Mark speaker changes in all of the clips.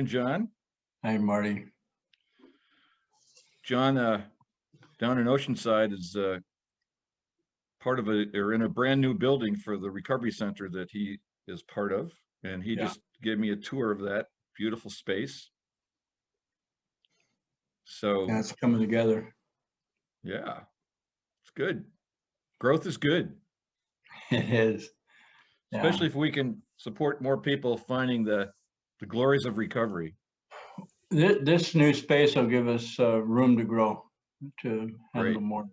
Speaker 1: John.
Speaker 2: Hi, Marty.
Speaker 1: John, down in Oceanside is part of or in a brand new building for the recovery center that he is part of. And he just gave me a tour of that beautiful space. So
Speaker 2: that's coming together.
Speaker 1: Yeah, it's good. Growth is good.
Speaker 2: It is.
Speaker 1: Especially if we can support more people finding the glories of recovery.
Speaker 2: This new space will give us room to grow, to handle more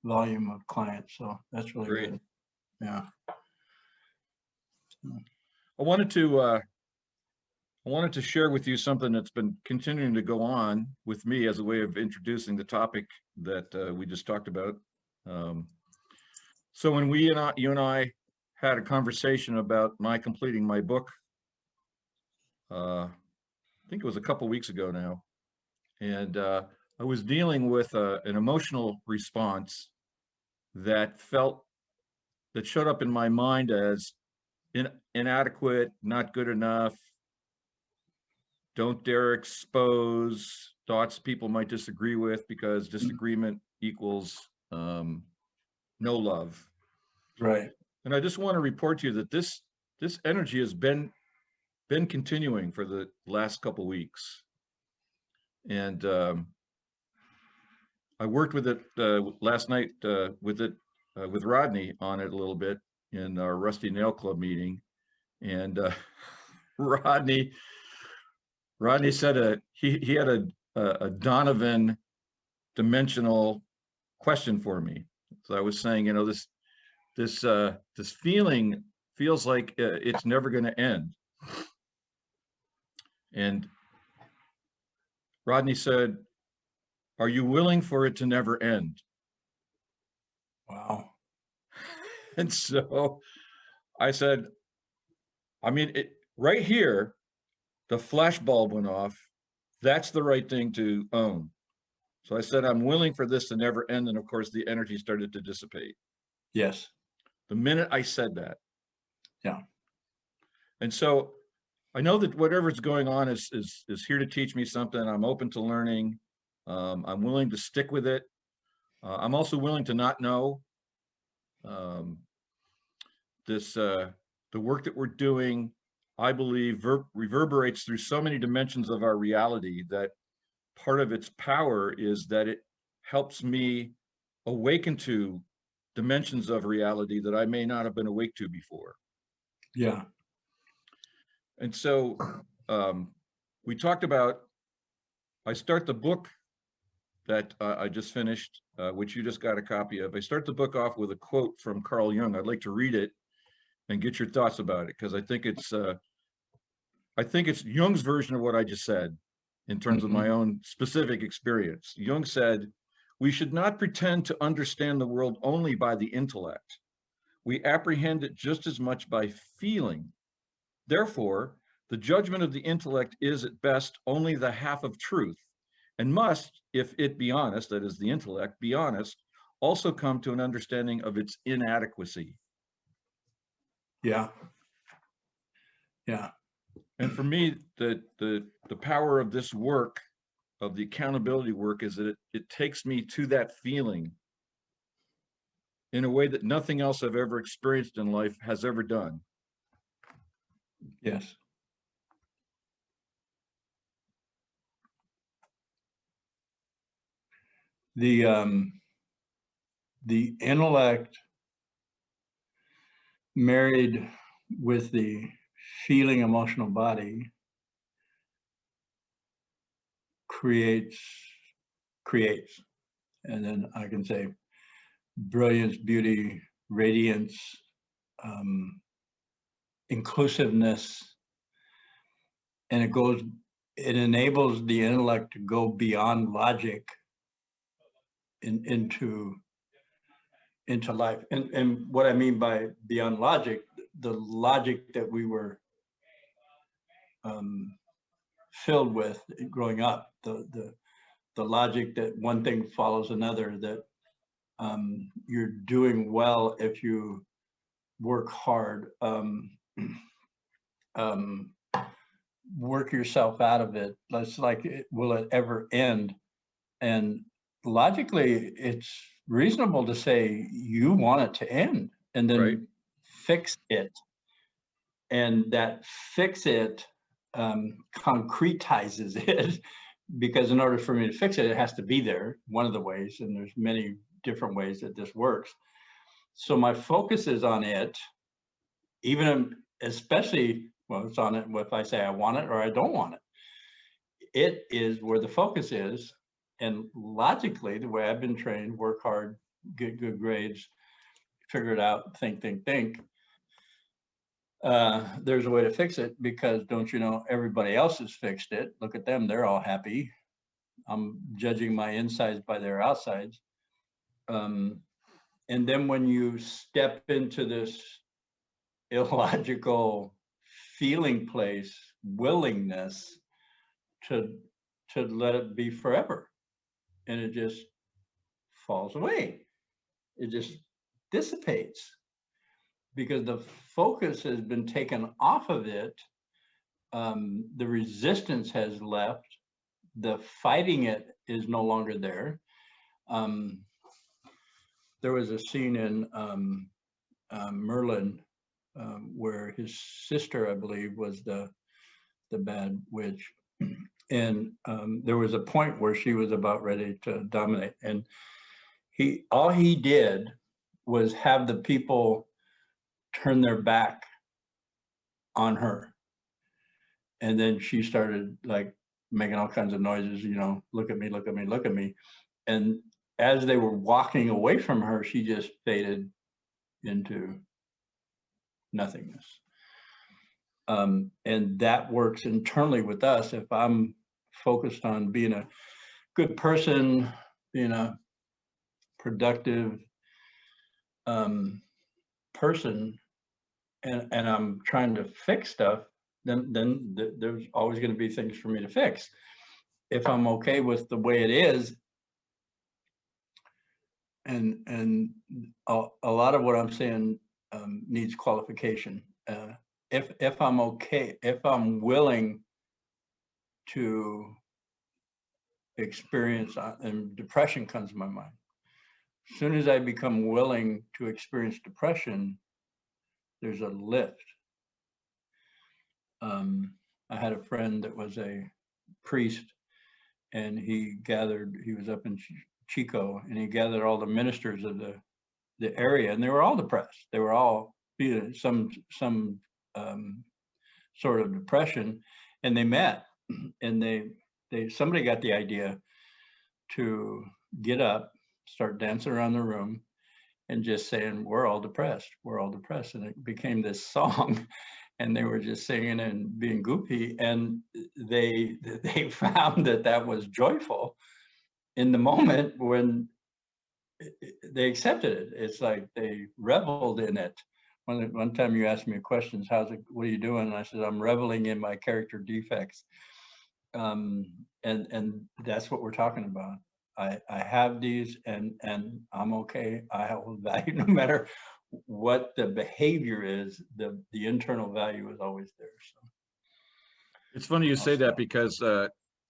Speaker 2: volume of clients. So that's really good. Yeah.
Speaker 1: I wanted to share with you something that's been continuing to go on with me as a way of introducing the topic that we just talked about. So when you and I had a conversation about my completing my book, I think it was a couple weeks ago now, and I was dealing with an emotional response that showed up in my mind as inadequate, not good enough, don't dare expose thoughts people might disagree with, because disagreement equals no love.
Speaker 2: Right.
Speaker 1: And I just want to report to you that this energy has been continuing for the last couple weeks. And I worked with it last night with Rodney on it a little bit in our Rusty Nail Club meeting. And Rodney said he had a Donovan dimensional question for me. So I was saying, this feeling feels like it's never going to end. And Rodney said, "Are you willing for it to never end?"
Speaker 2: Wow.
Speaker 1: And so I said, right here, the flash bulb went off. That's the right thing to own. So I said, I'm willing for this to never end. And of course, the energy started to dissipate.
Speaker 2: Yes.
Speaker 1: The minute I said that.
Speaker 2: Yeah.
Speaker 1: And so I know that whatever's going on is here to teach me something. I'm open to learning. I'm willing to stick with it. I'm also willing to not know. The work that we're doing, I believe, reverberates through so many dimensions of our reality that part of its power is that it helps me awaken to dimensions of reality that I may not have been awake to before.
Speaker 2: Yeah.
Speaker 1: And so we talked about, I start the book that I just finished, which you just got a copy of. I start the book off with a quote from Carl Jung. I'd like to read it and get your thoughts about it, because I think it's Jung's version of what I just said in terms of my own specific experience. Jung said, "We should not pretend to understand the world only by the intellect. We apprehend it just as much by feeling. Therefore, the judgment of the intellect is at best only the half of truth, and must, if it be honest, that is the intellect, be honest, also come to an understanding of its inadequacy."
Speaker 2: Yeah. Yeah.
Speaker 1: And for me, the power of this work, of the accountability work, is that it takes me to that feeling in a way that nothing else I've ever experienced in life has ever done.
Speaker 2: Yes. The intellect married with the feeling emotional body creates, and then I can say brilliance, beauty, radiance, inclusiveness, and it enables the intellect to go beyond logic into life. And what I mean by beyond logic, the logic that we were filled with growing up, the the logic that one thing follows another, that you're doing well if you work hard, work yourself out of it. It's like, will it ever end? And logically, it's reasonable to say you want it to end and then
Speaker 1: Right.
Speaker 2: fix it. And that fix it concretizes it, because in order for me to fix it, it has to be there, one of the ways, and there's many different ways that this works. So my focus is on it, even especially, well, it's on it if I say I want it or I don't want it. It is where the focus is. And logically, the way I've been trained, work hard, get good grades, figure it out, think. There's a way to fix it, because don't you know, everybody else has fixed it. Look at them, they're all happy. I'm judging my insides by their outsides. And then when you step into this illogical feeling place, willingness to let it be forever, and it just falls away. It just dissipates, because the focus has been taken off of it. The resistance has left. The fighting it is no longer there. There was a scene in Merlin where his sister, I believe, was the bad witch. And there was a point where she was about ready to dominate. And all he did was have the people turn their back on her. And then she started like making all kinds of noises, you know, look at me, look at me, look at me. And as they were walking away from her, she just faded into nothingness. And that works internally with us. If I'm focused on being a good person, being a productive person, and I'm trying to fix stuff, then there's always going to be things for me to fix. If I'm okay with the way it is, and a lot of what I'm saying needs qualification. If I'm okay, if I'm willing to experience, and depression comes to my mind. As soon as I become willing to experience depression, there's a lift. I had a friend that was a priest, and he was up in Chico, and he gathered all the ministers of the area, and they were all depressed. They were all feeling some sort of depression, and they met, and somebody got the idea to get up, start dancing around the room, and just saying, we're all depressed, and it became this song. And they were just singing and being goofy, and they found that was joyful in the moment when they accepted it. It's like they reveled in it. One time you asked me questions, what are you doing? And I said, I'm reveling in my character defects. And that's what we're talking about. I have these, and I'm okay. I have value no matter what the behavior is. The internal value is always there. So
Speaker 1: It's funny you say that, because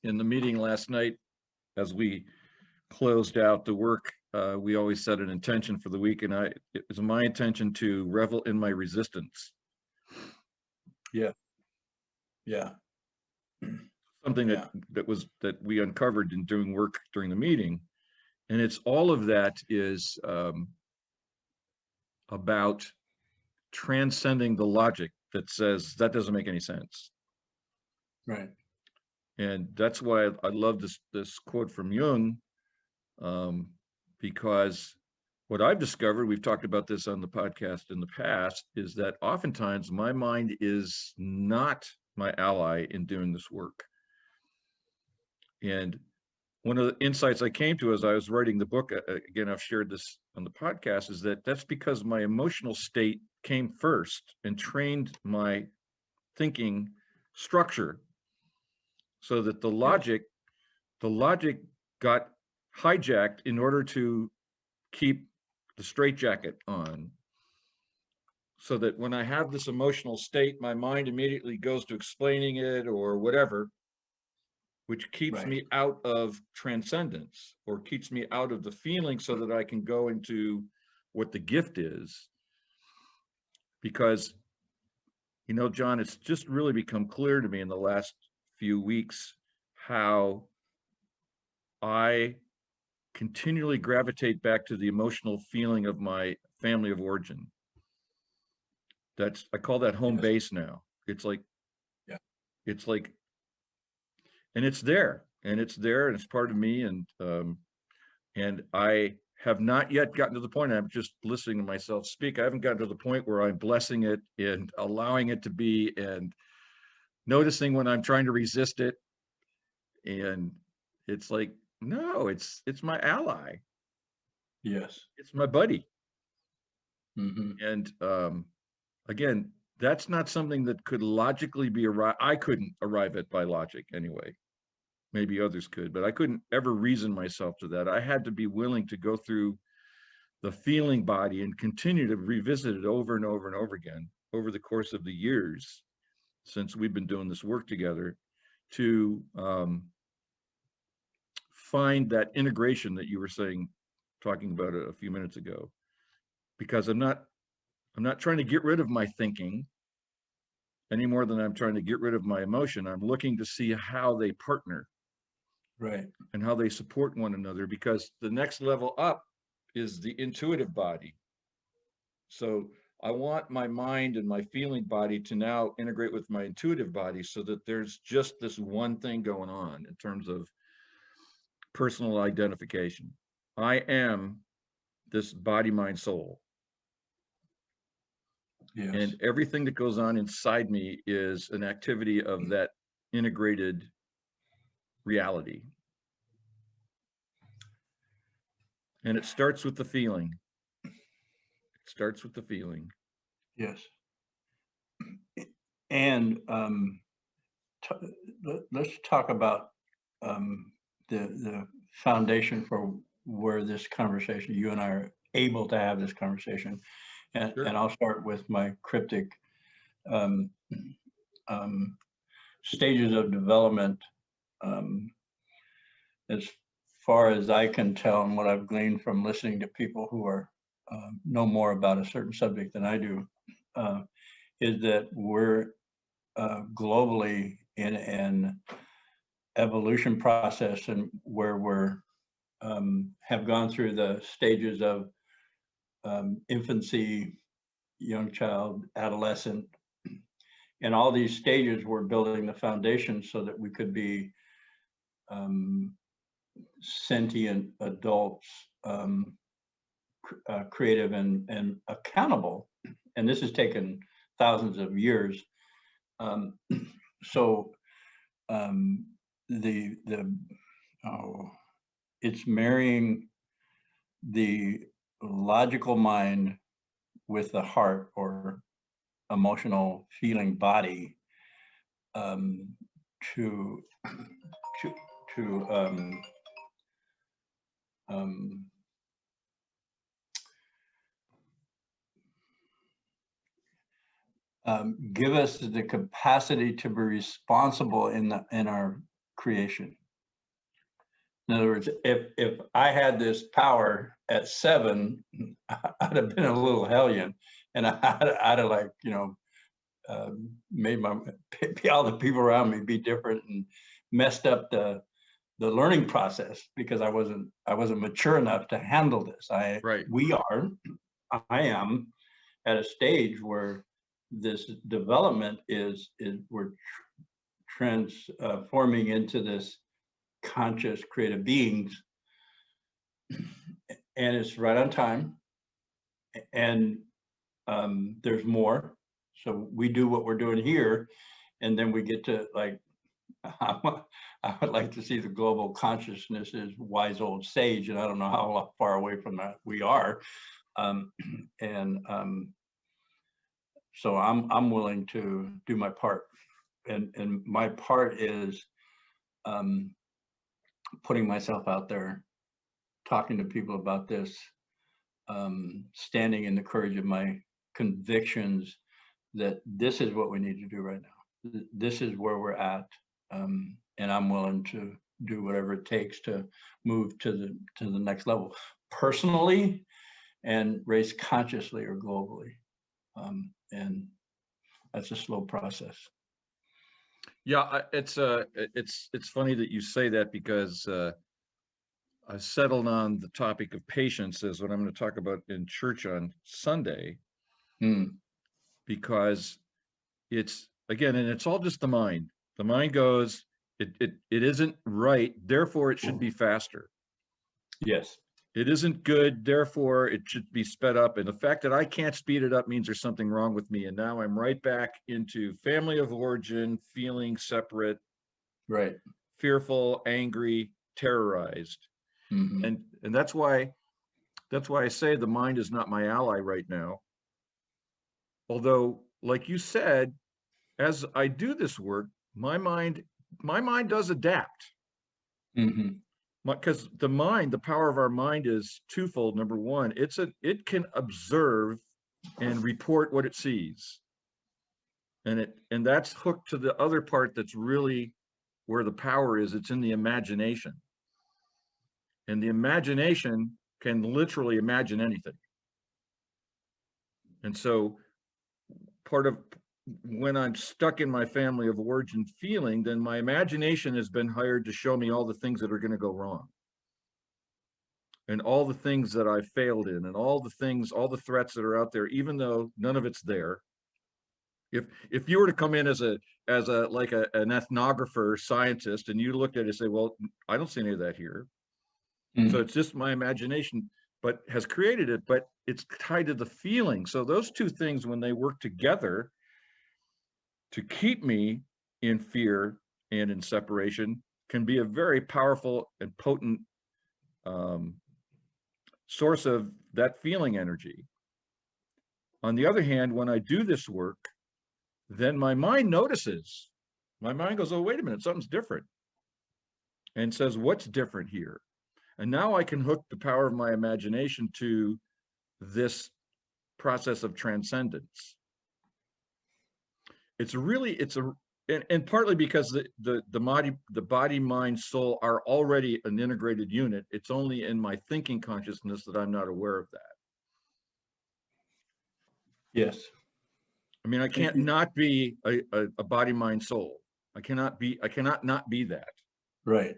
Speaker 1: in the meeting last night, as we closed out the work, we always set an intention for the week, and it was my intention to revel in my resistance.
Speaker 2: Yeah.
Speaker 1: Something that we uncovered in doing work during the meeting, and it's all of that is about transcending the logic that says that doesn't make any sense.
Speaker 2: Right.
Speaker 1: And that's why I love this quote from Jung, because what I've discovered, we've talked about this on the podcast in the past, is that oftentimes my mind is not my ally in doing this work. And one of the insights I came to as I was writing the book, again, I've shared this on the podcast, is that's because my emotional state came first and trained my thinking structure, so that the logic got hijacked in order to keep the straitjacket on, so that when I have this emotional state, my mind immediately goes to explaining it or whatever, which keeps
Speaker 2: Right.
Speaker 1: me out of transcendence, or keeps me out of the feeling, so that I can go into what the gift is. Because, you know, John, it's just really become clear to me in the last few weeks how I continually gravitate back to the emotional feeling of my family of origin. I call that home
Speaker 2: Yes.
Speaker 1: base now. It's like,
Speaker 2: Yeah.
Speaker 1: it's like, and it's there, and it's there, and it's part of me. And I have not yet gotten to the point. I'm just listening to myself speak. I haven't gotten to the point where I'm blessing it and allowing it to be, and noticing when I'm trying to resist it. And it's like, no, it's my ally.
Speaker 2: Yes.
Speaker 1: It's my buddy.
Speaker 2: Hmm.
Speaker 1: And again, that's not something that could logically be arrived. I couldn't arrive at by logic anyway. Maybe others could, but I couldn't ever reason myself to that. I had to be willing to go through the feeling body and continue to revisit it over and over and over again over the course of the years since we've been doing this work together, to find that integration that you were saying, talking about a few minutes ago. Because I'm not trying to get rid of my thinking any more than I'm trying to get rid of my emotion. I'm looking to see how they partner.
Speaker 2: Right.
Speaker 1: And how they support one another, because the next level up is the intuitive body. So I want my mind and my feeling body to now integrate with my intuitive body, so that there's just this one thing going on in terms of personal identification. I am this body, mind, soul.
Speaker 2: Yes.
Speaker 1: And everything that goes on inside me is an activity of that integrated reality. And it starts with the feeling. It starts with the feeling.
Speaker 2: Yes. And let's talk about the foundation for where this conversation, you and I are able to have this conversation. And,
Speaker 1: Sure.
Speaker 2: and I'll start with my cryptic um, um, stages of development. As far as I can tell, and what I've gleaned from listening to people who are know more about a certain subject than I do, is that we're globally in an evolution process, and where we're have gone through the stages of infancy, young child, adolescent, and all these stages we're building the foundation so that we could be sentient adults, creative and accountable. And this has taken thousands of years. So the it's marrying the logical mind with the heart or emotional feeling body, to to to um, give us the capacity to be responsible in our creation. In other words, if I had this power at 7, I'd have been a little hellion, and I'd have, like, made all the people around me be different, and messed up the learning process, because I wasn't mature enough to handle this.
Speaker 1: Right.
Speaker 2: I am at a stage where this development we're transforming into this conscious creative beings, and it's right on time. And there's more. So we do what we're doing here, and then we get to, like, I would like to see the global consciousness as wise old sage, and I don't know how far away from that we are. So I'm willing to do my part, and my part is putting myself out there, talking to people about this, standing in the courage of my convictions that this is what we need to do right now. This is where we're at, and I'm willing to do whatever it takes to move to the next level, personally, and race consciously or globally. And that's a slow process.
Speaker 1: Yeah, it's funny that you say that, because I settled on the topic of patience as what I'm going to talk about in church on Sunday, because it's, again, and it's all just the mind. The mind goes, it isn't right, therefore it should be faster.
Speaker 2: Yes.
Speaker 1: It isn't good, therefore it should be sped up. And the fact that I can't speed it up means there's something wrong with me. And now I'm right back into family of origin, feeling separate,
Speaker 2: Right.
Speaker 1: fearful, angry, terrorized. And that's why I say the mind is not my ally right now. Although, like you said, as I do this work, my mind does adapt. Because the power of our mind is twofold. Number one, it can observe and report what it sees. And that's hooked to the other part that's really where the power is. It's in the imagination. And the imagination can literally imagine anything. And so part of when I'm stuck in my family of origin feeling, then my imagination has been hired to show me all the things that are going to go wrong. And all the things that I failed in, and all the threats that are out there, even though none of it's there. If you were to come in as an ethnographer, scientist, and you looked at it and say, well, I don't see any of that here. So it's just my imagination, but has created it, but it's tied to the feeling. So those two things, when they work together to keep me in fear and in separation, can be a very powerful and potent source of that feeling energy. On the other hand, when I do this work, then my mind notices. My mind goes, oh, wait a minute, something's different. And says, what's different here? And now I can hook the power of my imagination to this process of transcendence. And partly because the body, mind, soul are already an integrated unit. It's only in my thinking consciousness that I'm not aware of that.
Speaker 2: Yes.
Speaker 1: I mean, I can't not be a body, mind, soul. I cannot not be that.
Speaker 2: Right.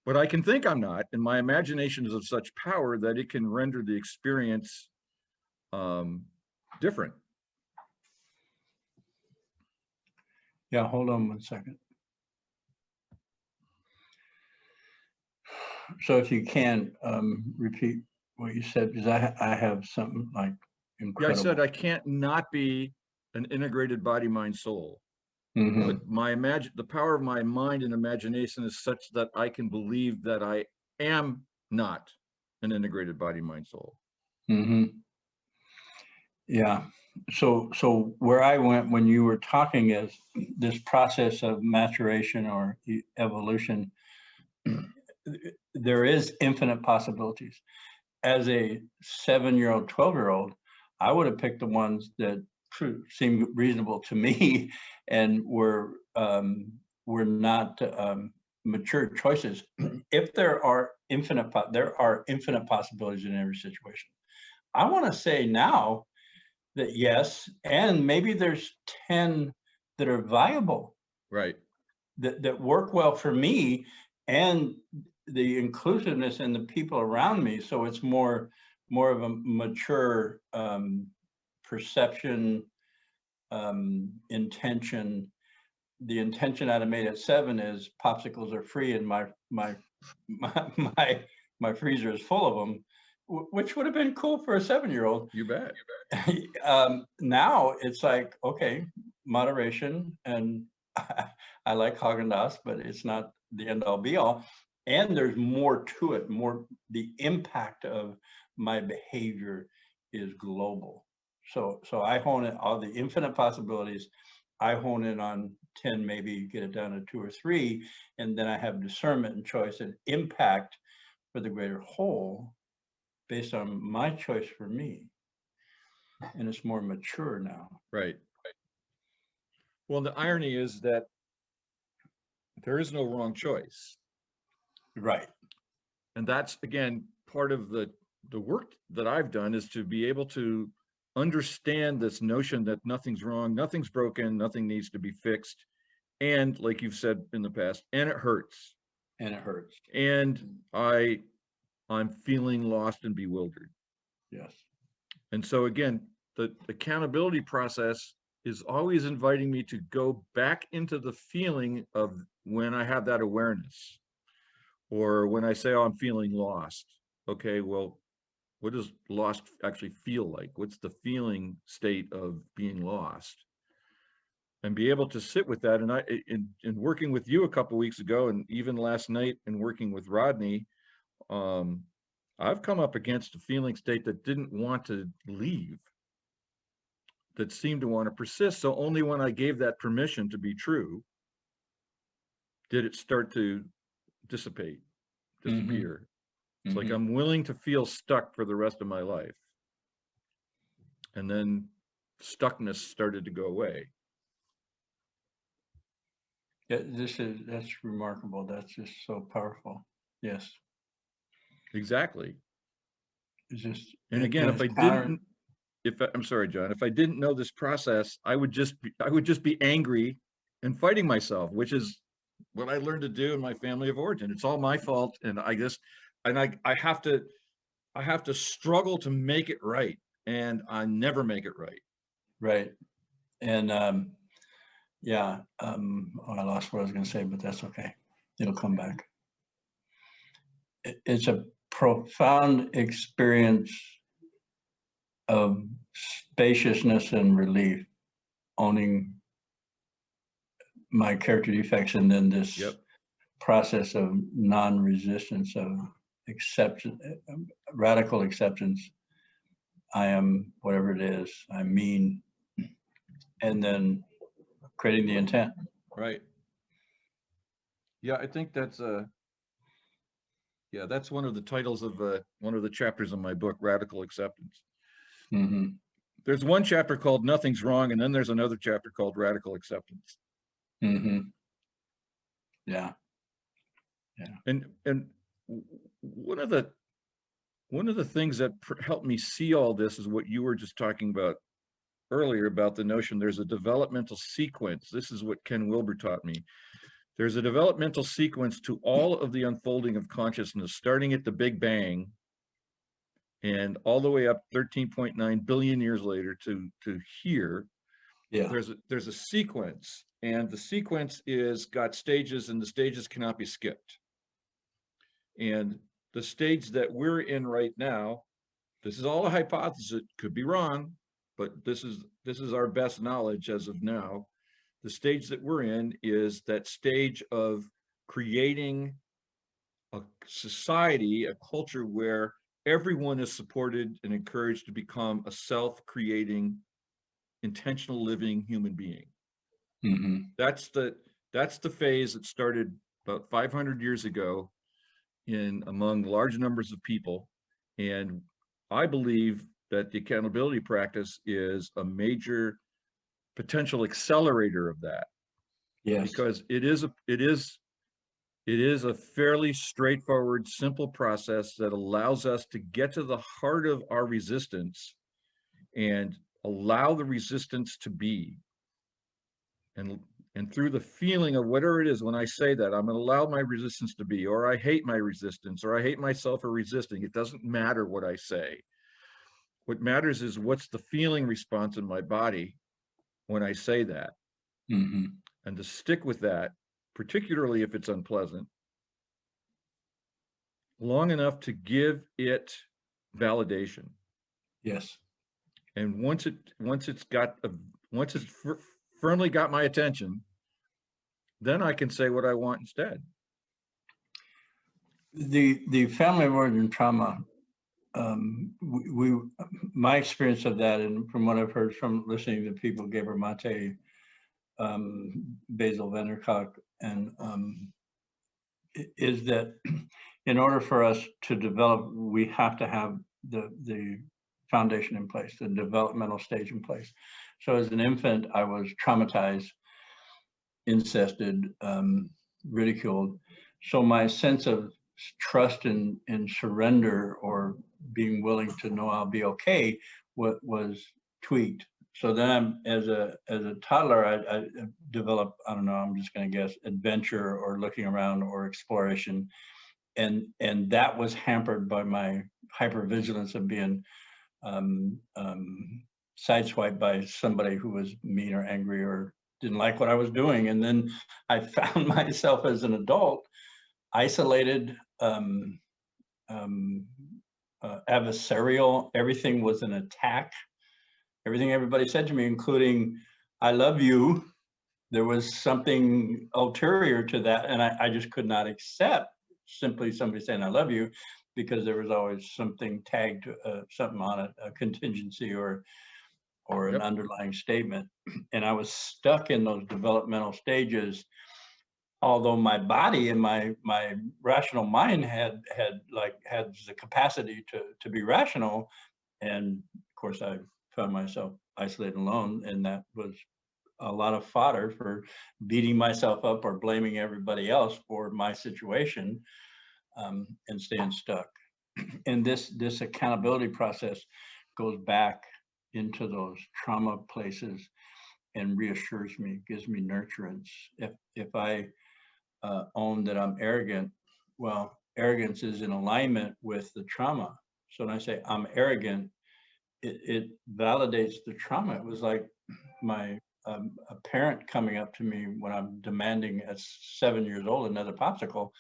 Speaker 1: But I can think I'm not, and my imagination is of such power that it can render the experience different.
Speaker 2: Yeah, hold on one second. So if you can repeat what you said, because I have something like incredible.
Speaker 1: Yeah, I said I can't not be an integrated body, mind, soul. But the power of my mind and imagination is such that I can believe that I am not an integrated body, mind, soul.
Speaker 2: Yeah. So where I went when you were talking is this process of maturation or evolution. There is infinite possibilities. As a 7-year-old, 12-year-old, I would have picked the ones that seemed reasonable to me and were not mature choices. If there are infinite possibilities in every situation. I want to say now that yes, and maybe there's 10 that are viable,
Speaker 1: right?
Speaker 2: That work well for me and the inclusiveness and the people around me. So it's more of a mature perception, intention. The intention I'd have made at 7 is popsicles are free and my freezer is full of them, which would have been cool for a 7-year-old.
Speaker 1: You bet.
Speaker 2: Now it's like, okay, moderation, and I like Haagen-Dazs, but it's not the end all be all. And there's more to it. The impact of my behavior is global. So I hone in all the infinite possibilities. I hone in on 10, maybe get it down to 2 or 3, and then I have discernment and choice and impact for the greater whole based on my choice for me. And it's more mature now.
Speaker 1: Right. Well, the irony is that there is no wrong choice.
Speaker 2: Right.
Speaker 1: And that's, again, part of the work that I've done, is to be able to understand this notion that nothing's wrong, nothing's broken, nothing needs to be fixed. And like you've said in the past, and it hurts.
Speaker 2: And it hurts.
Speaker 1: And I'm feeling lost and bewildered.
Speaker 2: Yes.
Speaker 1: And so again, the accountability process is always inviting me to go back into the feeling of when I have that awareness, or when I say, oh, I'm feeling lost. Okay, well, what does lost actually feel like? What's the feeling state of being lost? And be able to sit with that. And in working with you a couple of weeks ago, and even last night in working with Rodney, I've come up against a feeling state that didn't want to leave, that seemed to want to persist. So only when I gave that permission to be true did it start to dissipate, disappear. It's like I'm willing to feel stuck for the rest of my life. And then stuckness started to go away.
Speaker 2: Yeah, that's remarkable. That's just so powerful. Yes.
Speaker 1: Exactly.
Speaker 2: It's just,
Speaker 1: and again, I'm sorry, John, if I didn't know this process, I would just be angry and fighting myself, which is what I learned to do in my family of origin. It's all my fault. And I have to struggle to make it right. And I never make it right.
Speaker 2: Right. And yeah, I lost what I was going to say, but that's okay. It'll come back. It's a profound experience of spaciousness and relief, owning my character defects, and then this process of non-resistance, of acceptance, radical acceptance. I am whatever it is, I mean, and then creating the intent.
Speaker 1: Right. Yeah, I think that's that's one of the titles of one of the chapters in my book, Radical Acceptance. There's one chapter called Nothing's Wrong, and then there's another chapter called Radical Acceptance.
Speaker 2: Yeah.
Speaker 1: And one of the things that helped me see all this is what you were just talking about earlier, about the notion there's a developmental sequence. This is what Ken Wilber taught me. There's a developmental sequence to all of the unfolding of consciousness, starting at the Big Bang and all the way up 13.9 billion years later to here.
Speaker 2: Yeah.
Speaker 1: There's a sequence, and the sequence is got stages, and the stages cannot be skipped. And the stage that we're in right now, this is all a hypothesis, it could be wrong, but this is our best knowledge as of now. The stage that we're in is that stage of creating a society, a culture where everyone is supported and encouraged to become a self-creating, intentional living human being. That's the phase that started about 500 years ago among large numbers of people. And I believe that the accountability practice is a major potential accelerator of that.
Speaker 2: Yes.
Speaker 1: Because it is a fairly straightforward, simple process that allows us to get to the heart of our resistance and allow the resistance to be. And through the feeling of whatever it is, when I say that, I'm going to allow my resistance to be, or I hate my resistance, or I hate myself for resisting. It doesn't matter what I say. What matters is what's the feeling response in my body when I say that. And to stick with that, particularly if it's unpleasant, long enough to give it validation.
Speaker 2: Yes.
Speaker 1: And once it's firmly got my attention, then I can say what I want instead.
Speaker 2: The family of origin trauma, my experience of that, and from what I've heard from listening to people, Gabor Mate, Basil van der Kolk, and is that in order for us to develop, we have to have the foundation in place, the developmental stage in place. So as an infant, I was traumatized, incested, ridiculed. So my sense of trust and surrender, or being willing to know I'll be okay, was tweaked. So then as a toddler, I developed, I don't know, I'm just going to guess, adventure or looking around or exploration. And that was hampered by my hypervigilance of being sideswiped by somebody who was mean or angry or didn't like what I was doing. And then I found myself as an adult, isolated, adversarial. Everything was an attack. Everything everybody said to me, including, I love you, there was something ulterior to that. And I just could not accept simply somebody saying, I love you, because there was always something tagged, something on it, a contingency or an underlying statement. And I was stuck in those developmental stages, although my body and my rational mind had the capacity to be rational. And of course, I found myself isolated and alone, and that was a lot of fodder for beating myself up or blaming everybody else for my situation, and staying stuck. And this accountability process goes back into those trauma places and reassures me, gives me nurturance. If I own that I'm arrogant, well, arrogance is in alignment with the trauma. So when I say I'm arrogant, it validates the trauma. It was like my a parent coming up to me when I'm demanding at 7 years old another popsicle,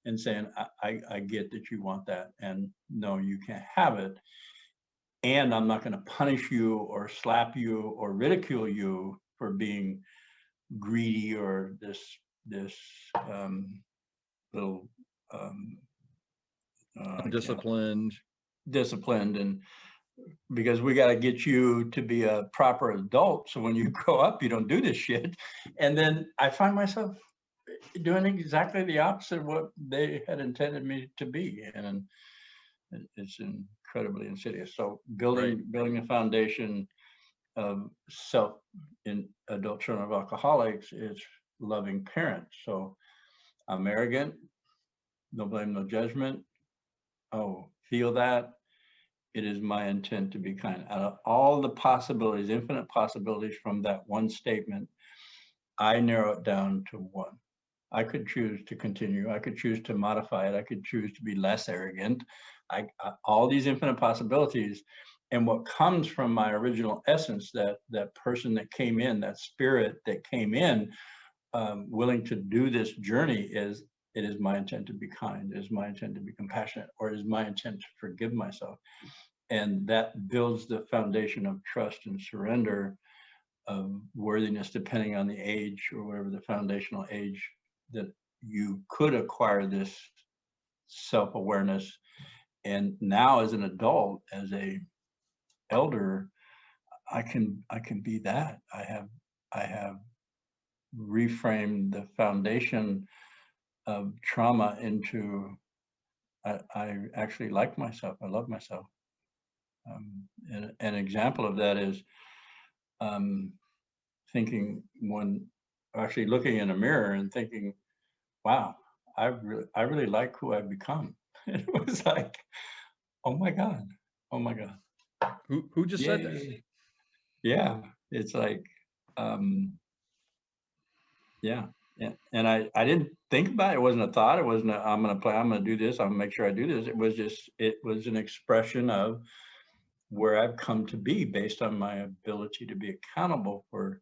Speaker 2: and saying, I get that you want that, and no, you can't have it. And I'm not going to punish you or slap you or ridicule you for being greedy or this little
Speaker 1: Disciplined.
Speaker 2: And because we got to get you to be a proper adult, so when you grow up, you don't do this shit. And then I find myself doing exactly the opposite of what they had intended me to be, and it's incredibly insidious. So building a foundation of self in adult children of alcoholics is loving parents. So I'm arrogant, no blame, no judgment. Oh, feel that. It is my intent to be kind. Out of all the possibilities, infinite possibilities from that one statement, I narrow it down to one. I could choose to continue. I could choose to modify it. I could choose to be less arrogant. All these infinite possibilities. And what comes from my original essence, that person that came in, that spirit that came in, willing to do this journey, is it is my intent to be kind, it is my intent to be compassionate, or it is my intent to forgive myself. And that builds the foundation of trust and surrender, of worthiness, depending on the age or whatever the foundational age that you could acquire this self-awareness. And now as an adult, as a elder, I can be that. I have reframed the foundation of trauma into I actually like myself. I love myself. And an example of that is thinking, when actually looking in a mirror and thinking, wow, I really like who I've become. It was like, oh my God.
Speaker 1: Who just said that?
Speaker 2: Yeah, it's like, yeah. And I didn't think about it. It wasn't a thought. It wasn't I'm going to do this. I'm going to make sure I do this. It was an expression of where I've come to be based on my ability to be accountable for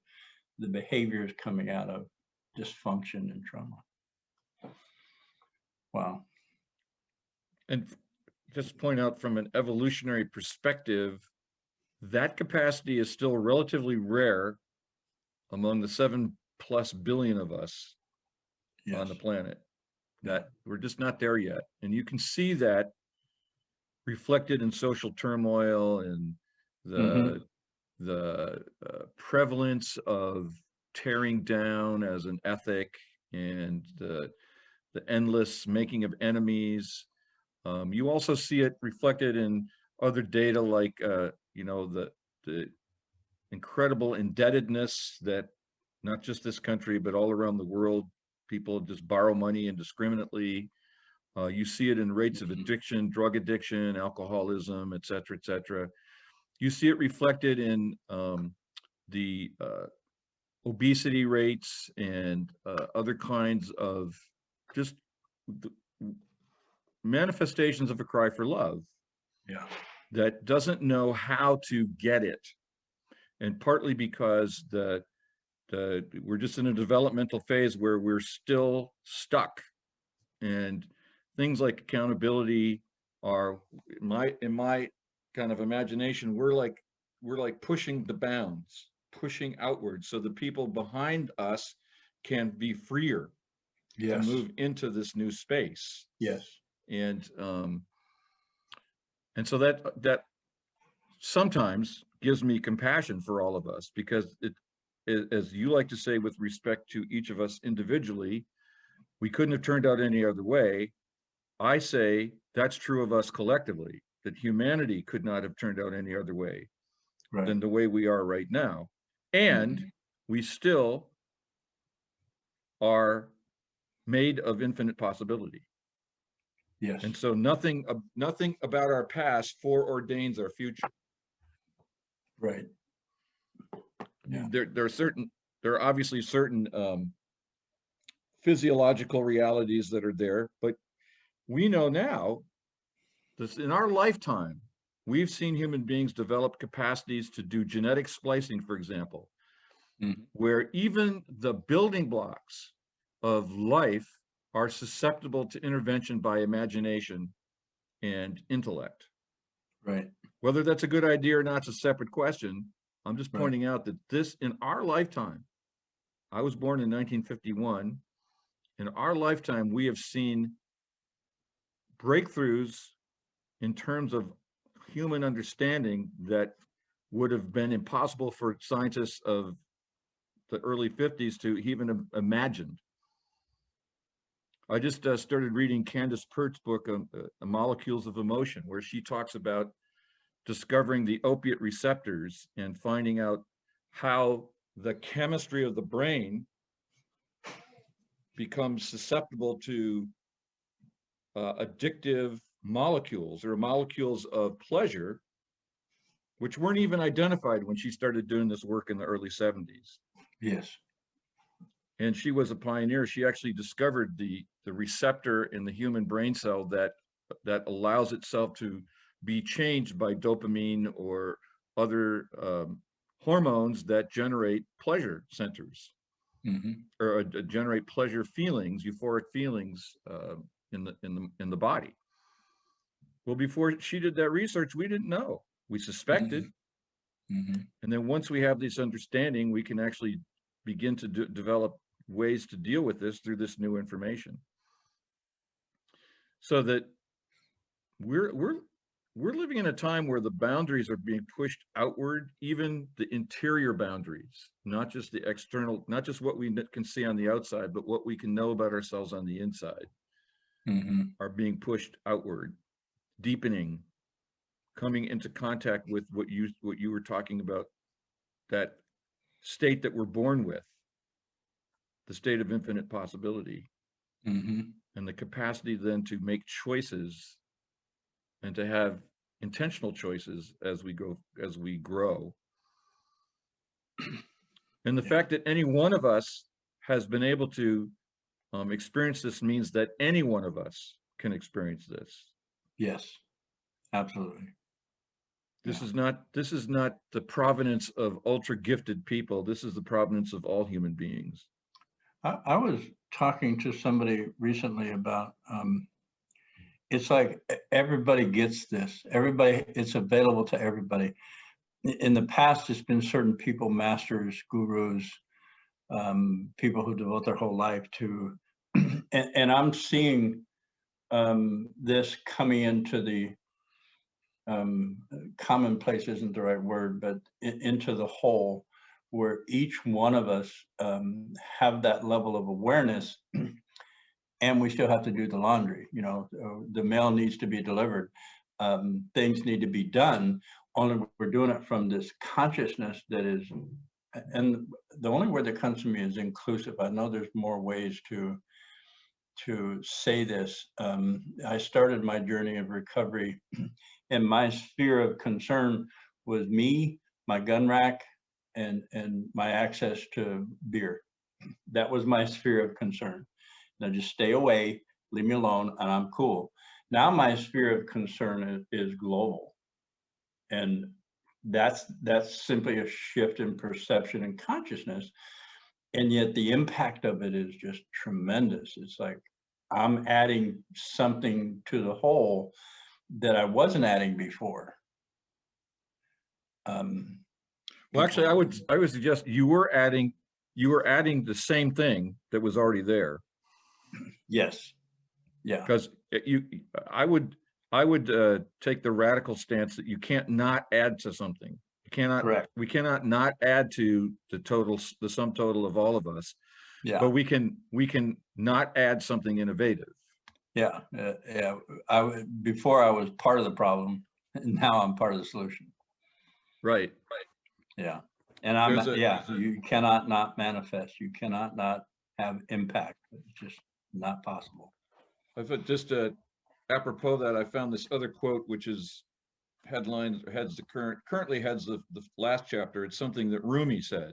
Speaker 2: the behaviors coming out of dysfunction and trauma. Wow.
Speaker 1: And just point out, from an evolutionary perspective, that capacity is still relatively rare among the 7+ billion of us on the planet. That we're just not there yet. And you can see that reflected in social turmoil and the prevalence of tearing down as an ethic, and the endless making of enemies. You also see it reflected in other data like, the incredible indebtedness that not just this country, but all around the world, people just borrow money indiscriminately. You see it in rates of addiction, drug addiction, alcoholism, et cetera, et cetera. You see it reflected in the obesity rates and other kinds of just manifestations of a cry for love.
Speaker 2: Yeah.
Speaker 1: That doesn't know how to get it. And partly because we're just in a developmental phase where we're still stuck, and things like accountability are, in my kind of imagination, we're like pushing the bounds, pushing outwards, so the people behind us can be freer to move into this new space.
Speaker 2: Yes.
Speaker 1: And so that sometimes gives me compassion for all of us, because as you like to say, with respect to each of us individually, we couldn't have turned out any other way. I say that's true of us collectively, that humanity could not have turned out any other way than the way we are right now. And we still are made of infinite possibility.
Speaker 2: Yes.
Speaker 1: And so nothing about our past foreordains our future.
Speaker 2: Right. Yeah.
Speaker 1: There are obviously certain physiological realities that are there, but we know now that in our lifetime, we've seen human beings develop capacities to do genetic splicing, for example, where even the building blocks of life are susceptible to intervention by imagination and intellect.
Speaker 2: Right.
Speaker 1: Whether that's a good idea or not is a separate question. I'm just pointing out that this, in our lifetime, I was born in 1951. In our lifetime, we have seen breakthroughs in terms of human understanding that would have been impossible for scientists of the early 50s to even imagine. I just started reading Candace Pert's book, Molecules of Emotion, where she talks about discovering the opiate receptors and finding out how the chemistry of the brain becomes susceptible to addictive molecules, or molecules of pleasure, which weren't even identified when she started doing this work in the early 70s.
Speaker 2: Yes.
Speaker 1: And she was a pioneer. She actually discovered the receptor in the human brain cell that allows itself to be changed by dopamine or other hormones that generate pleasure centers, or generate pleasure feelings, euphoric feelings in the body. Well, before she did that research, we didn't know. We suspected. And then once we have this understanding, we can actually begin to develop ways to deal with this through this new information. So that we're living in a time where the boundaries are being pushed outward, even the interior boundaries, not just the external, not just what we can see on the outside, but what we can know about ourselves on the inside, are being pushed outward, deepening, coming into contact with what you were talking about, that state that we're born with, the state of infinite possibility, and the capacity then to make choices and to have intentional choices as we grow. And the fact that any one of us has been able to experience this means that any one of us can experience this.
Speaker 2: Yes, absolutely.
Speaker 1: This is not the provenance of ultra gifted people. This is the provenance of all human beings.
Speaker 2: I was talking to somebody recently about, it's like everybody gets this. It's available to everybody. In the past, it's been certain people, masters, gurus, people who devote their whole life to, and I'm seeing this coming into the commonplace isn't the right word, but into the whole, where each one of us have that level of awareness, and we still have to do the laundry. You know, the mail needs to be delivered. Things need to be done. Only we're doing it from this consciousness that is, and the only word that comes to me is inclusive. I know there's more ways to say this. I started my journey of recovery, and my sphere of concern was me, my gun rack, and my access to beer. That was my sphere of concern. Now just stay away, leave me alone, and I'm cool. Now my sphere of concern is global, and that's simply a shift in perception and consciousness. And yet the impact of it is just tremendous. It's like I'm adding something to the whole that I wasn't adding before.
Speaker 1: Well, actually, I would suggest you were adding the same thing that was already there.
Speaker 2: Yes. Yeah.
Speaker 1: Because I would take the radical stance that you can't not add to something. You cannot.
Speaker 2: Correct.
Speaker 1: We cannot not add to the sum total of all of us.
Speaker 2: Yeah.
Speaker 1: But we can not add something innovative.
Speaker 2: Yeah. Yeah. Before I was part of the problem, now I'm part of the solution.
Speaker 1: Right.
Speaker 2: Yeah. And you cannot not manifest. You cannot not have impact. It's just not possible.
Speaker 1: Just apropos that, I found this other quote, which is currently heads the last chapter. It's something that Rumi said.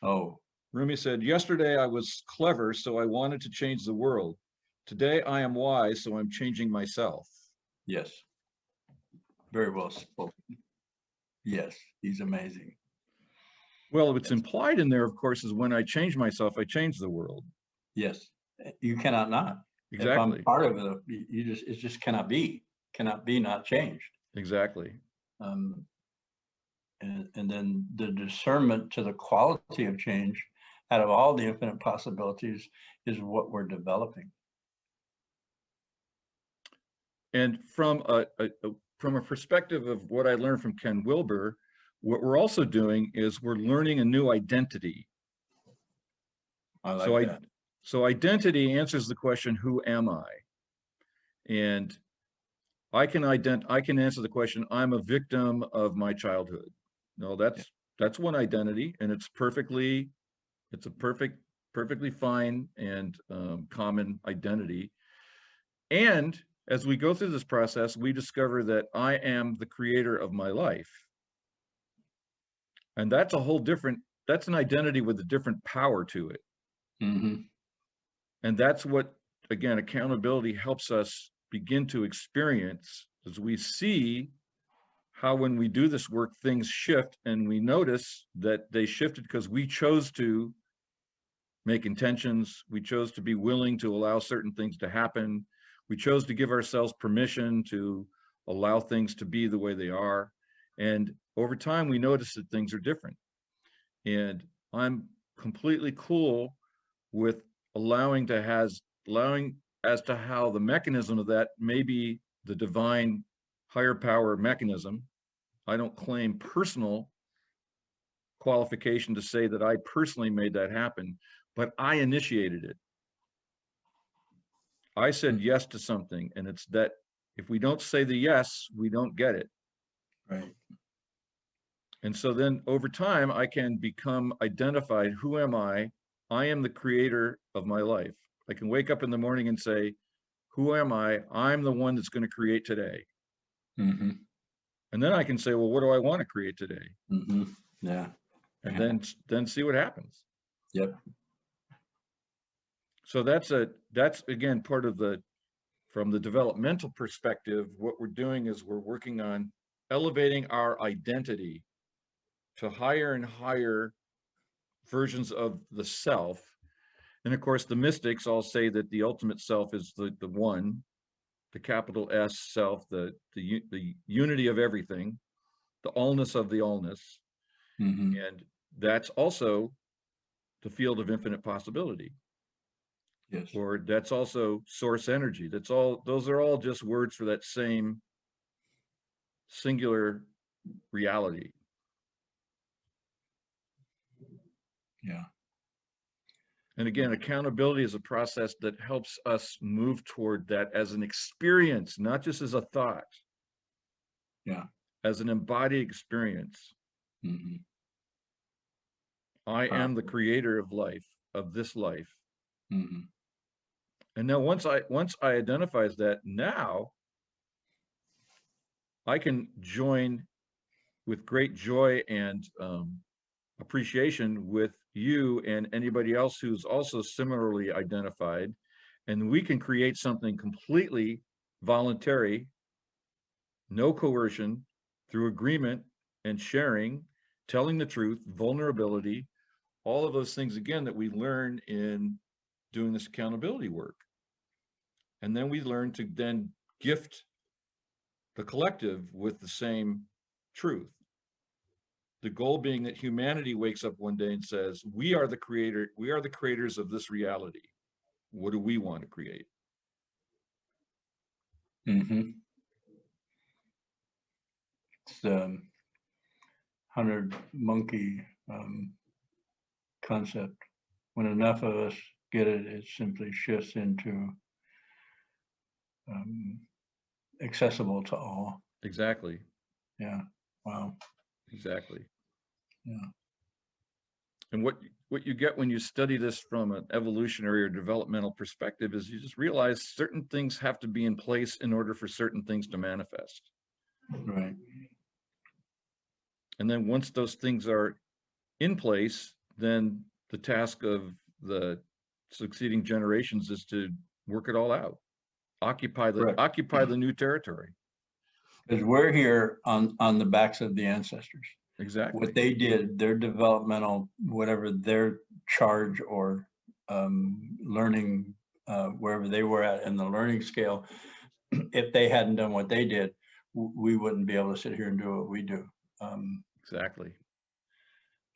Speaker 2: Oh.
Speaker 1: Rumi said, "Yesterday I was clever, so I wanted to change the world. Today I am wise, so I'm changing myself."
Speaker 2: Yes. Very well spoken. Yes, he's amazing.
Speaker 1: Well, what's implied in there, of course, is when I change myself, I change the world.
Speaker 2: Yes, you cannot not.
Speaker 1: Exactly.
Speaker 2: If I'm part of it, it just cannot be not changed.
Speaker 1: Exactly.
Speaker 2: And then the discernment to the quality of change out of all the infinite possibilities is what we're developing.
Speaker 1: And from a perspective of what I learned from Ken Wilber, what we're also doing is we're learning a new identity.
Speaker 2: I like that.
Speaker 1: So identity answers the question, who am I? And I can answer the question, I'm a victim of my childhood. No, that's one identity, and it's a perfectly fine and common identity. And as we go through this process, we discover that I am the creator of my life. And that's an identity with a different power to it.
Speaker 2: Mm-hmm.
Speaker 1: And that's what, again, accountability helps us begin to experience, as we see how when we do this work, things shift, and we notice that they shifted because we chose to make intentions. We chose to be willing to allow certain things to happen. We chose to give ourselves permission to allow things to be the way they are. And over time, we notice that things are different. And I'm completely cool with allowing as to how the mechanism of that may be the divine higher power mechanism. I don't claim personal qualification to say that I personally made that happen, but I initiated it. I said yes to something, and it's that if we don't say the yes, we don't get it.
Speaker 2: Right.
Speaker 1: And so then over time, I can become identified. Who am I? I am the creator of my life. I can wake up in the morning and say, who am I? I'm the one that's going to create today.
Speaker 2: Mm-hmm.
Speaker 1: And then I can say, well, what do I want to create today?
Speaker 2: Mm-hmm. Yeah.
Speaker 1: And then see what happens.
Speaker 2: Yep.
Speaker 1: So that's again part of from the developmental perspective, what we're doing is we're working on elevating our identity to higher and higher versions of the self. And of course, the mystics all say that the ultimate self is the one, the capital S self, the unity of everything, the allness of the allness.
Speaker 2: Mm-hmm.
Speaker 1: And that's also the field of infinite possibility.
Speaker 2: Yes.
Speaker 1: Or that's also source energy. Those are all just words for that same singular reality.
Speaker 2: Yeah.
Speaker 1: And again, accountability is a process that helps us move toward that as an experience, not just as a thought.
Speaker 2: Yeah.
Speaker 1: As an embodied experience.
Speaker 2: Mm-hmm.
Speaker 1: I am the creator of life, of this life.
Speaker 2: Mm-hmm.
Speaker 1: And now once I identifies that, now I can join with great joy and appreciation with you and anybody else who's also similarly identified, and we can create something completely voluntary, no coercion, through agreement and sharing, telling the truth, vulnerability, all of those things, again, that we learn in doing this accountability work. And then we learn to then gift the collective with the same truth. The goal being that humanity wakes up one day and says, we are the creators of this reality. What do we want to create?
Speaker 2: Mm-hmm. It's the 100 monkey concept. When enough of us get it, it simply shifts into accessible to all.
Speaker 1: Exactly.
Speaker 2: Yeah. Wow.
Speaker 1: Exactly.
Speaker 2: Yeah.
Speaker 1: And what you get when you study this from an evolutionary or developmental perspective is you just realize certain things have to be in place in order for certain things to manifest.
Speaker 2: Right.
Speaker 1: And then once those things are in place, then the task of the succeeding generations is to work it all out, occupy the new territory.
Speaker 2: Because we're here on the backs of the ancestors.
Speaker 1: Exactly.
Speaker 2: What they did, their developmental, whatever their charge or learning, wherever they were at in the learning scale, if they hadn't done what they did, we wouldn't be able to sit here and do what we do.
Speaker 1: Exactly.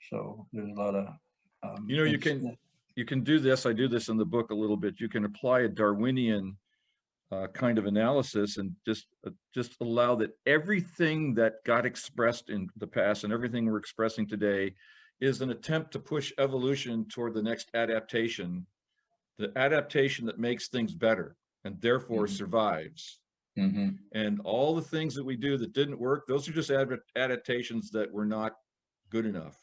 Speaker 2: So there's a lot of
Speaker 1: you can do this. I do this in the book a little bit. You can apply a Darwinian kind of analysis and just allow that everything that got expressed in the past and everything we're expressing today is an attempt to push evolution toward the next adaptation, the adaptation that makes things better and therefore survives.
Speaker 2: Mm-hmm.
Speaker 1: And all the things that we do that didn't work, those are just adaptations that were not good enough.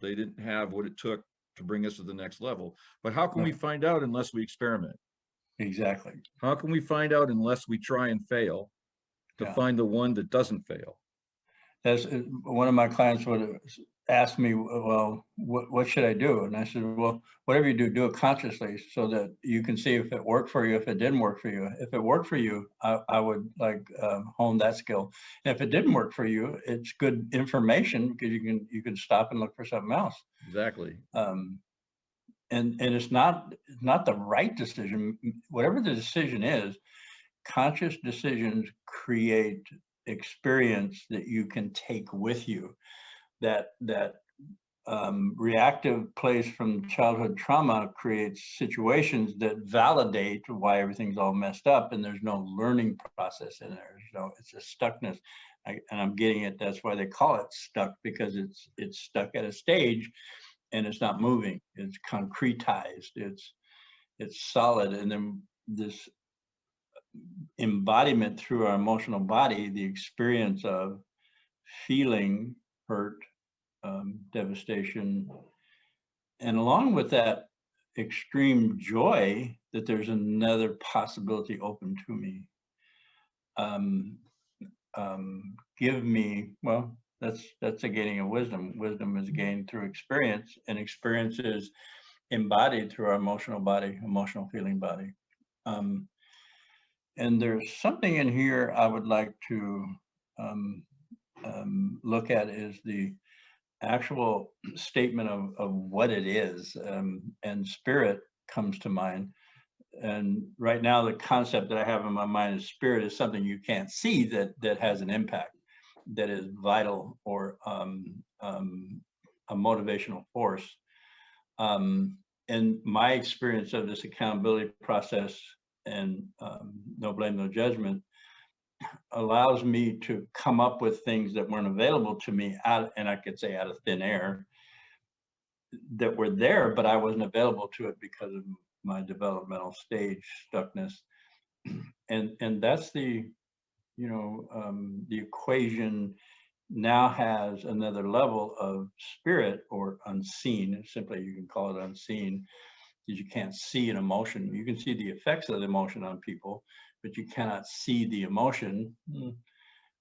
Speaker 1: They didn't have what it took to bring us to the next level. But how can we find out unless we experiment?
Speaker 2: Exactly.
Speaker 1: How can we find out unless we try and fail to find the one that doesn't fail?
Speaker 2: As one of my clients would ask me, well, what should I do? And I said, well, whatever you do, do it consciously so that you can see if it worked for you, if it didn't work for you. If it worked for you, I would hone that skill. And if it didn't work for you, it's good information because you can stop and look for something else.
Speaker 1: Exactly.
Speaker 2: And it's not the right decision. Whatever the decision is, conscious decisions create experience that you can take with you. That reactive place from childhood trauma creates situations that validate why everything's all messed up, and there's no learning process in there. So it's a stuckness, and I'm getting it. That's why they call it stuck, because it's stuck at a stage, and it's not moving. It's concretized. It's solid, and then this embodiment through our emotional body, the experience of feeling hurt, devastation, and along with that extreme joy that there's another possibility open to me. Give me, well, that's a gaining of wisdom. Wisdom is gained through experience, and experience is embodied through our emotional body, emotional feeling body. And there's something in here I would like to look at, is the actual statement of what it is, and spirit comes to mind. And right now, the concept that I have in my mind is spirit is something you can't see that has an impact, that is vital, or a motivational force. And my experience of this accountability process, and no blame, no judgment, allows me to come up with things that weren't available to me and I could say out of thin air, that were there, but I wasn't available to it because of my developmental stage stuckness. And that's the, the equation now has another level of spirit or unseen. Simply, you can call it unseen, because you can't see an emotion. You can see the effects of the emotion on people, but you cannot see the emotion.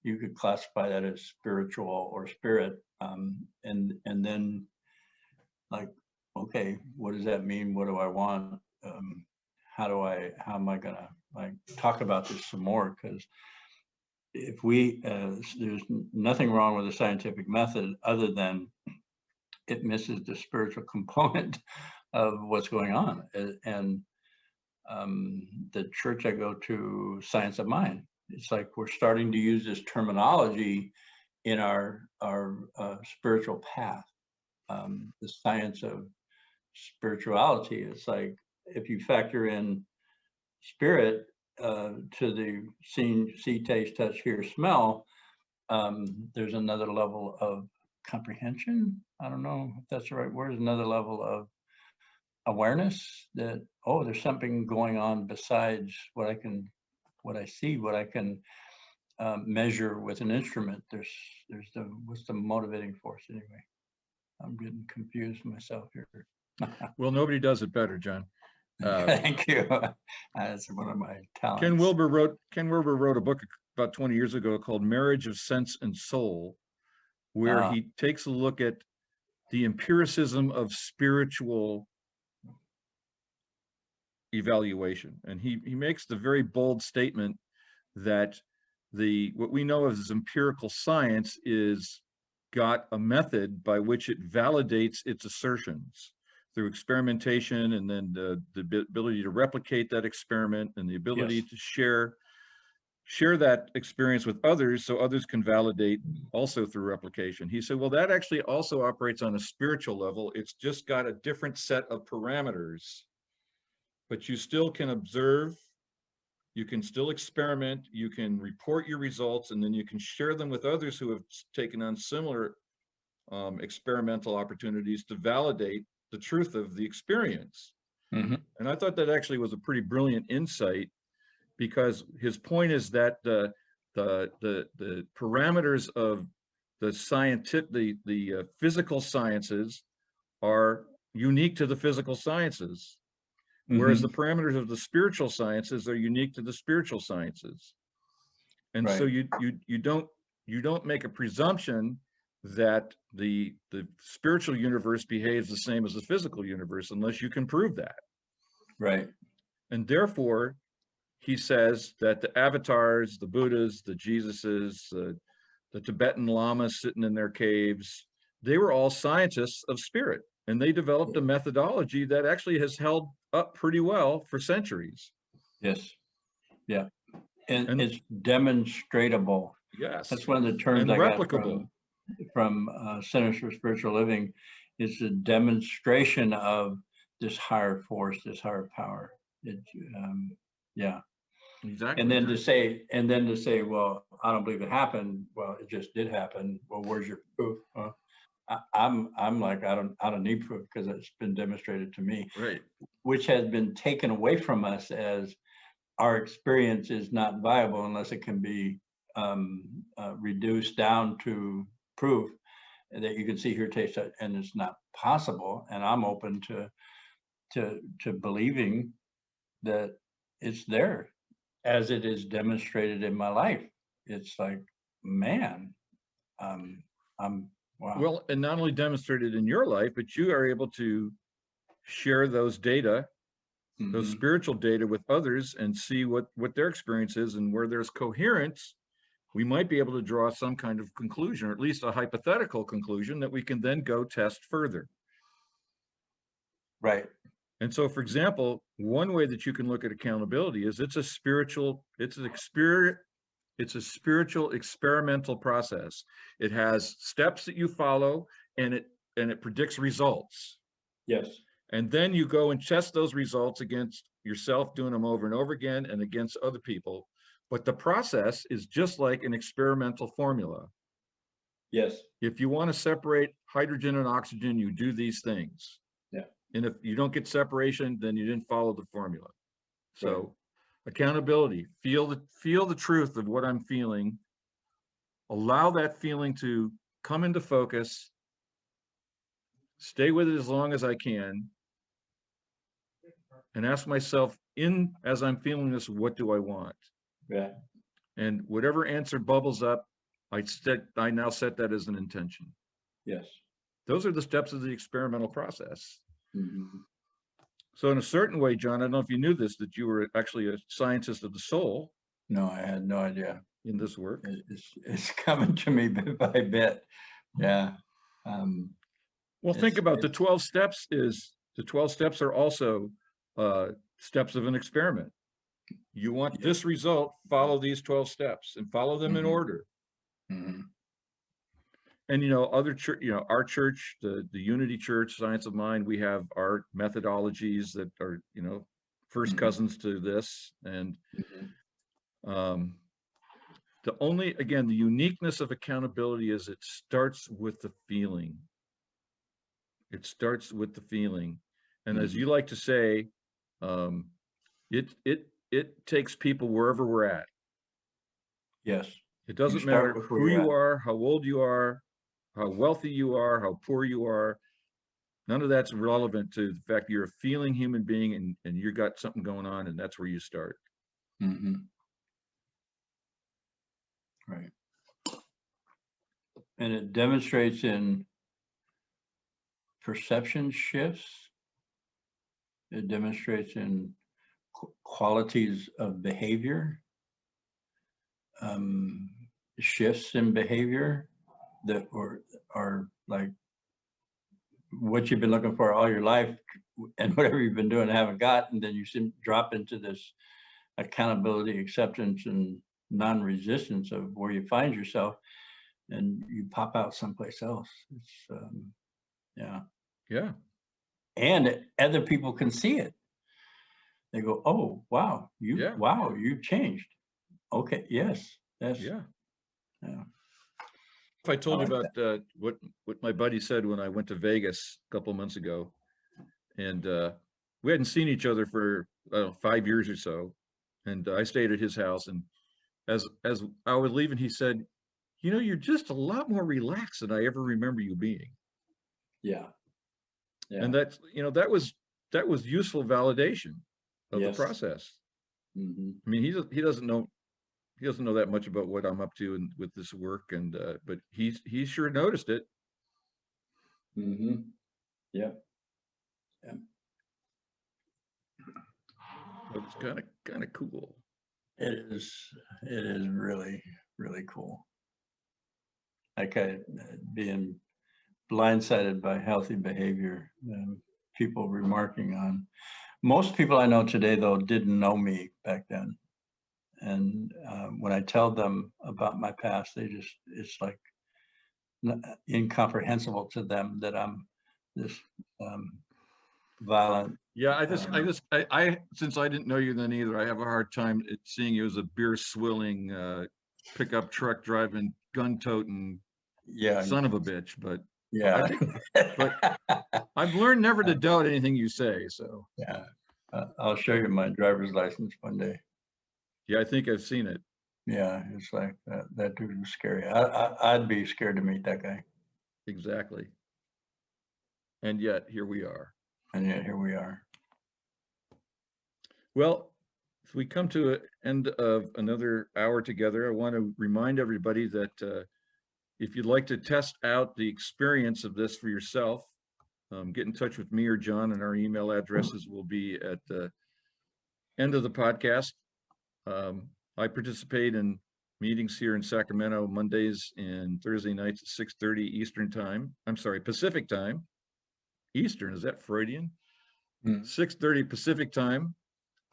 Speaker 2: You could classify that as spiritual or spirit. And then, like, okay, what does that mean? What do I want? How am I gonna talk about this some more? Because if there's nothing wrong with the scientific method other than it misses the spiritual component of what's going on. And the church I go to, Science of Mind, it's like we're starting to use this terminology in our spiritual path. The science of spirituality. It's like if you factor in spirit to the see, taste, touch, hear, smell, there's another level of comprehension. I don't know if that's the right word. Another level of awareness that, oh, there's something going on besides what I see, what I can measure with an instrument. What's the motivating force anyway? I'm getting confused myself here.
Speaker 1: Well, nobody does it better, John.
Speaker 2: Thank you. That's one of my talents.
Speaker 1: Ken Wilber wrote a book about 20 years ago called Marriage of Sense and Soul, where he takes a look at the empiricism of spiritual evaluation. And he makes the very bold statement that what we know as empirical science is got a method by which it validates its assertions through experimentation, and then the ability to replicate that experiment, and the ability to share that experience with others so others can validate also through replication. He said, well, that actually also operates on a spiritual level. It's just got a different set of parameters, but you still can observe, you can still experiment, you can report your results, and then you can share them with others who have taken on similar experimental opportunities to validate the truth of the experience. And I thought that actually was a pretty brilliant insight, because his point is that the parameters of the scientific, the physical sciences are unique to the physical sciences, whereas the parameters of the spiritual sciences are unique to the spiritual sciences. And so you don't make a presumption that the spiritual universe behaves the same as the physical universe unless you can prove that.
Speaker 2: Right.
Speaker 1: And therefore, he says that the avatars, the Buddhas, the Jesuses, the Tibetan lamas sitting in their caves, they were all scientists of spirit, and they developed a methodology that actually has held up pretty well for centuries.
Speaker 2: Yes. Yeah. And it's demonstrable.
Speaker 1: Yes.
Speaker 2: That's one of the terms
Speaker 1: and
Speaker 2: I
Speaker 1: replicable.
Speaker 2: got from Centers for Spiritual Living, is the demonstration of this higher force, this higher power. Yeah.
Speaker 1: Exactly.
Speaker 2: And then to say, well, I don't believe it happened. Well, it just did happen. Well, where's your proof? I'm like, I don't need proof, because it's been demonstrated to me.
Speaker 1: Right.
Speaker 2: Which has been taken away from us as our experience is not viable unless it can be reduced down to proof that you can see, hear, taste, and it's not possible. And I'm open to believing that it's there as it is demonstrated in my life. It's like, man, wow.
Speaker 1: Well, and not only demonstrated in your life, but you are able to share those data, those spiritual data, with others and see what their experience is, and where there's coherence, we might be able to draw some kind of conclusion, or at least a hypothetical conclusion that we can then go test further.
Speaker 2: Right.
Speaker 1: And so, for example, one way that you can look at accountability is it's a spiritual experimental process. It has steps that you follow, and it predicts results.
Speaker 2: Yes.
Speaker 1: And then you go and test those results against yourself, doing them over and over again, and against other people. But the process is just like an experimental formula.
Speaker 2: Yes.
Speaker 1: If you want to separate hydrogen and oxygen, you do these things.
Speaker 2: Yeah.
Speaker 1: And if you don't get separation, then you didn't follow the formula. So
Speaker 2: Right.
Speaker 1: accountability, feel the truth of what I'm feeling. Allow that feeling to come into focus. Stay with it as long as I can. And ask myself, as I'm feeling this, what do I want?
Speaker 2: Yeah.
Speaker 1: And whatever answer bubbles up, I now set that as an intention.
Speaker 2: Yes.
Speaker 1: Those are the steps of the experimental process.
Speaker 2: Mm-hmm.
Speaker 1: So in a certain way, John, I don't know if you knew this, that you were actually a scientist of the soul.
Speaker 2: No, I had no idea.
Speaker 1: In this work.
Speaker 2: It's coming to me bit by bit. Yeah.
Speaker 1: Well, think about the 12 steps. The 12 steps are also steps of an experiment. You want this result, follow these 12 steps and follow them in order.
Speaker 2: Mm-hmm.
Speaker 1: And other church, our church, the Unity Church, Science of Mind, we have our methodologies that are first cousins to this. And the uniqueness of accountability is it starts with the feeling. It starts with the feeling. And as you like to say, it takes people wherever we're at.
Speaker 2: Yes.
Speaker 1: It doesn't matter who you are, how old you are, how wealthy you are, how poor you are. None of that's relevant to the fact you're a feeling human being and you got something going on, and that's where you start.
Speaker 2: Mm-hmm. Right. And it demonstrates in perception shifts. It demonstrates in qualities of behavior, shifts in behavior that are like what you've been looking for all your life and whatever you've been doing haven't got, and then you seem to drop into this accountability, acceptance, and non-resistance of where you find yourself, and you pop out someplace else. It's
Speaker 1: Yeah.
Speaker 2: And other people can see it. They go, "Oh, wow, you've changed." Okay, yes, that's
Speaker 1: yeah. If I told you about what my buddy said when I went to Vegas a couple of months ago, and we hadn't seen each other for 5 years or so, and I stayed at his house, and as I was leaving, he said, "You're just a lot more relaxed than I ever remember you being."
Speaker 2: Yeah.
Speaker 1: And that's that was useful validation of the process.
Speaker 2: Mm-hmm.
Speaker 1: I mean, he doesn't know that much about what I'm up to and with this work, and but he sure noticed it.
Speaker 2: Mm-hmm. Yeah. Yeah.
Speaker 1: It's kind of cool.
Speaker 2: It is really, really cool. Like being blindsided by healthy behavior, people remarking on. Most people I know today, though, didn't know me back then. And when I tell them about my past, it's like incomprehensible to them that I'm this violent.
Speaker 1: Yeah, I since I didn't know you then either, I have a hard time seeing you as a beer swilling, pickup truck driving, gun toting, son of a bitch. But
Speaker 2: yeah,
Speaker 1: but I've learned never to doubt anything you say. So
Speaker 2: yeah, I'll show you my driver's license one day.
Speaker 1: Yeah, I think I've seen it.
Speaker 2: Yeah, it's like that dude was scary. I'd be scared to meet that guy.
Speaker 1: Exactly. And yet here we are. Well, if we come to an end of another hour together, I want to remind everybody that if you'd like to test out the experience of this for yourself, get in touch with me or John, and our email addresses will be at the end of the podcast. I participate in meetings here in Sacramento Mondays and Thursday nights at 6:30 Eastern time. I'm sorry, Pacific time. Eastern, is that Freudian? 6:30 Pacific time.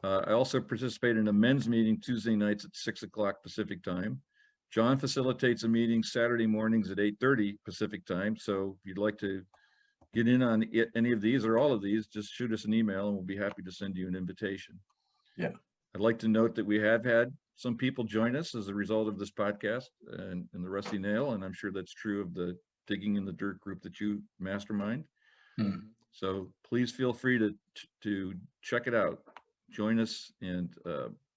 Speaker 1: I also participate in a men's meeting Tuesday nights at 6 o'clock Pacific time. John facilitates a meeting Saturday mornings at 8:30 Pacific time. So if you'd like to get in on any of these or all of these, just shoot us an email and we'll be happy to send you an invitation.
Speaker 2: Yeah.
Speaker 1: I'd like to note that we have had some people join us as a result of this podcast and the Rusty Nail, and I'm sure that's true of the Digging in the Dirt group that you mastermind. So please feel free to check it out, join us, and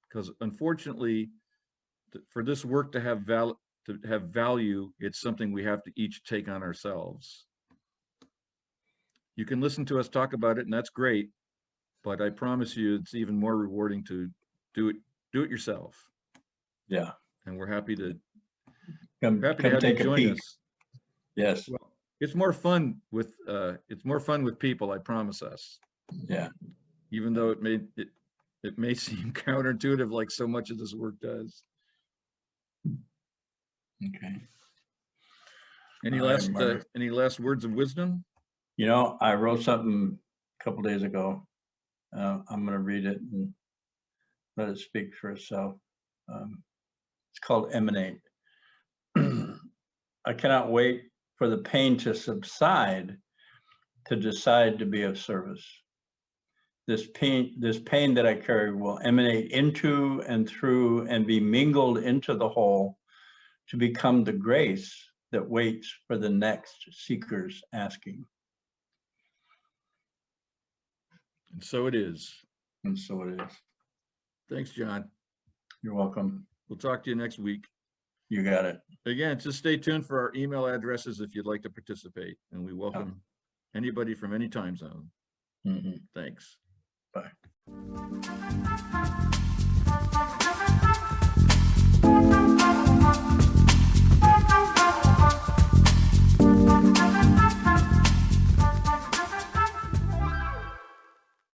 Speaker 1: because unfortunately, for this work to have value, it's something we have to each take on ourselves. You can listen to us talk about it, and that's great, but I promise you, it's even more rewarding to do it yourself.
Speaker 2: Yeah.
Speaker 1: And we're happy to
Speaker 2: Come
Speaker 1: have you
Speaker 2: take a
Speaker 1: join
Speaker 2: peek.
Speaker 1: us.
Speaker 2: Yes.
Speaker 1: Well, it's more fun with people, I promise us.
Speaker 2: Yeah.
Speaker 1: Even though it may seem counterintuitive, like so much of this work does.
Speaker 2: Okay.
Speaker 1: Any last words of wisdom?
Speaker 2: I wrote something a couple days ago. I'm going to read it and let it speak for itself. It's called Emanate. I cannot wait for the pain to subside to decide to be of service. This pain that I carry will emanate into and through and be mingled into the whole to become the grace that waits for the next seeker's asking.
Speaker 1: And so it is.
Speaker 2: And so it is.
Speaker 1: Thanks, John.
Speaker 2: You're welcome.
Speaker 1: We'll talk to you next week.
Speaker 2: You got it.
Speaker 1: Again, just stay tuned for our email addresses if you'd like to participate, and we welcome anybody from any time zone.
Speaker 2: Mm-hmm.
Speaker 1: Thanks.
Speaker 2: Bye.